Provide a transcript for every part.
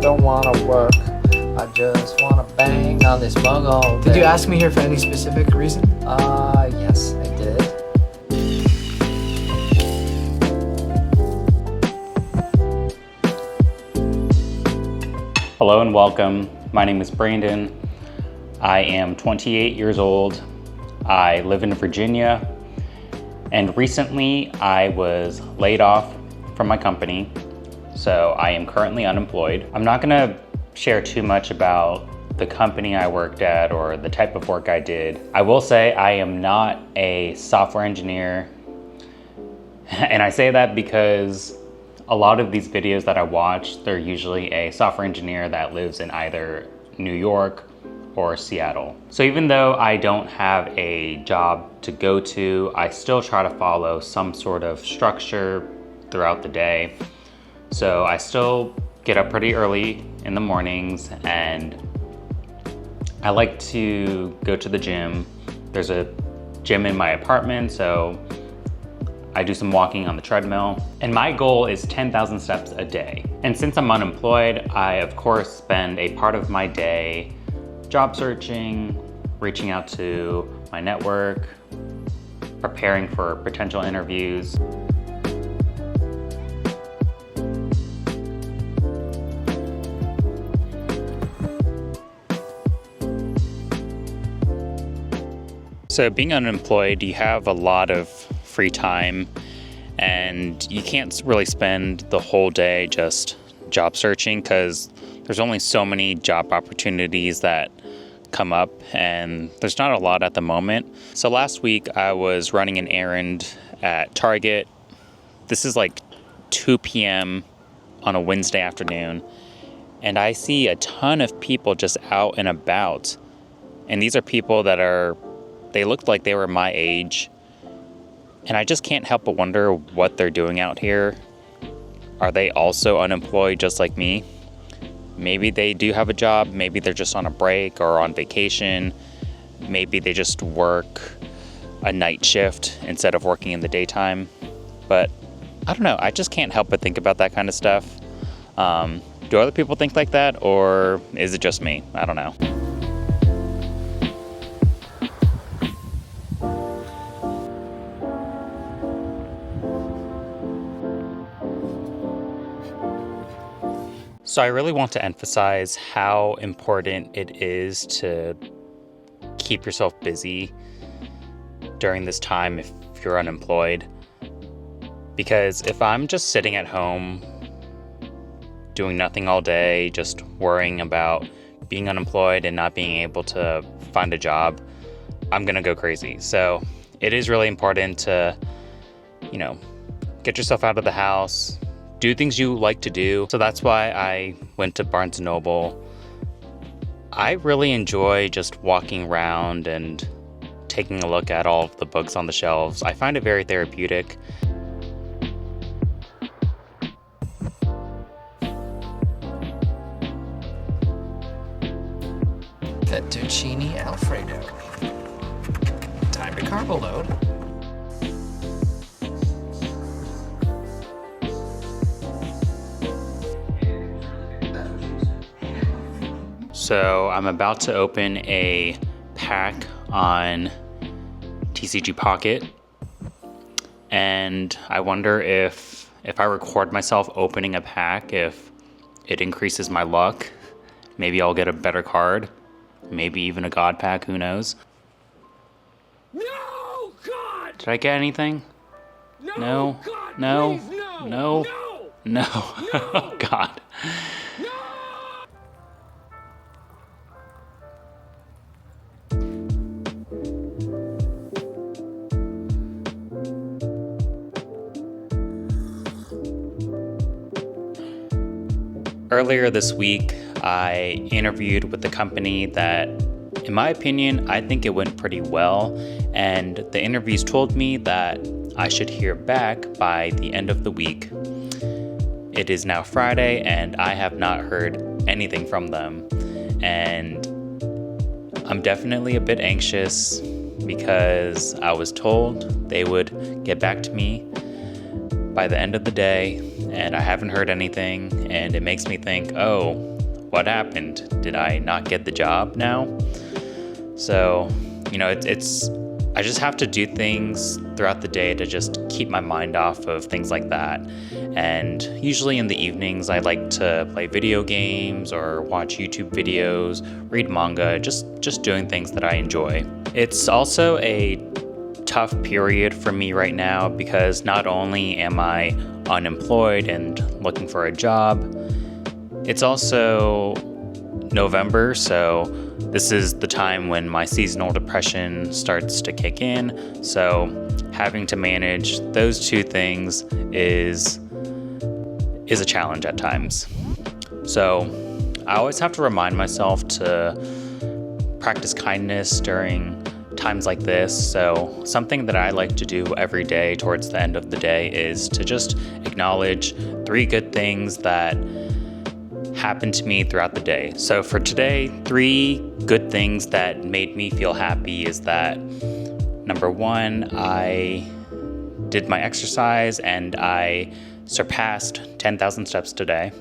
don't wanna work. I just wanna bang on this mug all day. Did you ask me here for any specific reason? Yes, I did. Hello and welcome. My name is Brandon. I am 28 years old. I live in Virginia, and recently I was laid off from my company, so I am currently unemployed. I'm not gonna share too much about the company I worked at or the type of work I did. I will say I am not a software engineer, and I say that because a lot of these videos that I watch, they're usually a software engineer that lives in either New York or Seattle. So even though I don't have a job to go to, I still try to follow some sort of structure throughout the day. So I still get up pretty early in the mornings, and I like to go to the gym. There's a gym in my apartment, so I do some walking on the treadmill, and my goal is 10,000 steps a day. And since I'm unemployed, I of course spend a part of my day job searching, reaching out to my network, preparing for potential interviews. So being unemployed, you have a lot of free time, and you can't really spend the whole day just job searching because there's only so many job opportunities that come up, and there's not a lot at the moment. So last week I was running an errand at Target. This is like 2 p.m. on a Wednesday afternoon, and I see a ton of people just out and about. And these are people that they looked like they were my age. And I just can't help but wonder what they're doing out here. Are they also unemployed just like me? Maybe they do have a job, maybe they're just on a break or on vacation. Maybe they just work a night shift instead of working in the daytime. But I don't know, I just can't help but think about that kind of stuff. Do other people think like that, or is it just me? I don't know. So I really want to emphasize how important it is to keep yourself busy during this time if you're unemployed. Because if I'm just sitting at home doing nothing all day, just worrying about being unemployed and not being able to find a job, I'm gonna go crazy. So it is really important to, get yourself out of the house, do things you like to do. So that's why I went to Barnes & Noble. I really enjoy just walking around and taking a look at all of the books on the shelves. I find it very therapeutic. Fettuccine Alfredo. Time to carbo load. So I'm about to open a pack on TCG Pocket, and I wonder if I record myself opening a pack, if it increases my luck. Maybe I'll get a better card, maybe even a god pack, who knows. No, God! Did I get anything? No, God, no, please, no, no, no, no, oh God. no! Earlier this week, I interviewed with the company that, in my opinion, I think it went pretty well. And the interviews told me that I should hear back by the end of the week. It is now Friday, and I have not heard anything from them. And I'm definitely a bit anxious because I was told they would get back to me by the end of the day, and I haven't heard anything, and it makes me think, oh, what happened? Did I not get the job now? So, I just have to do things throughout the day to just keep my mind off of things like that. And usually in the evenings, I like to play video games or watch YouTube videos, read manga, just doing things that I enjoy. It's also a tough period for me right now because not only am I unemployed and looking for a job, it's also November, so this is the time when my seasonal depression starts to kick in. So having to manage those two things is a challenge at times. So I always have to remind myself to practice kindness during times like this. So something that I like to do every day towards the end of the day is to just acknowledge 3 good things that happened to me throughout the day. So for today, 3 good things that made me feel happy is that number 1, I did my exercise and I surpassed 10,000 steps today.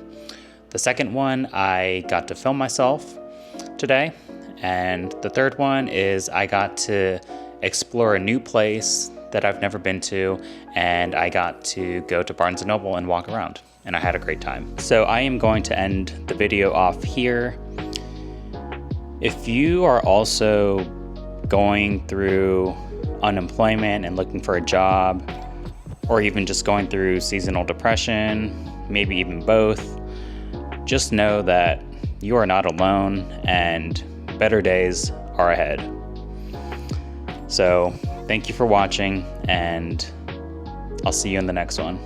The second one, I got to film myself today. And the third one is I got to explore a new place that I've never been to, and I got to go to Barnes & Noble and walk around, and I had a great time. So I am going to end the video off here. If you are also going through unemployment and looking for a job, or even just going through seasonal depression, maybe even both, just know that you are not alone and better days are ahead. So thank you for watching, and I'll see you in the next one.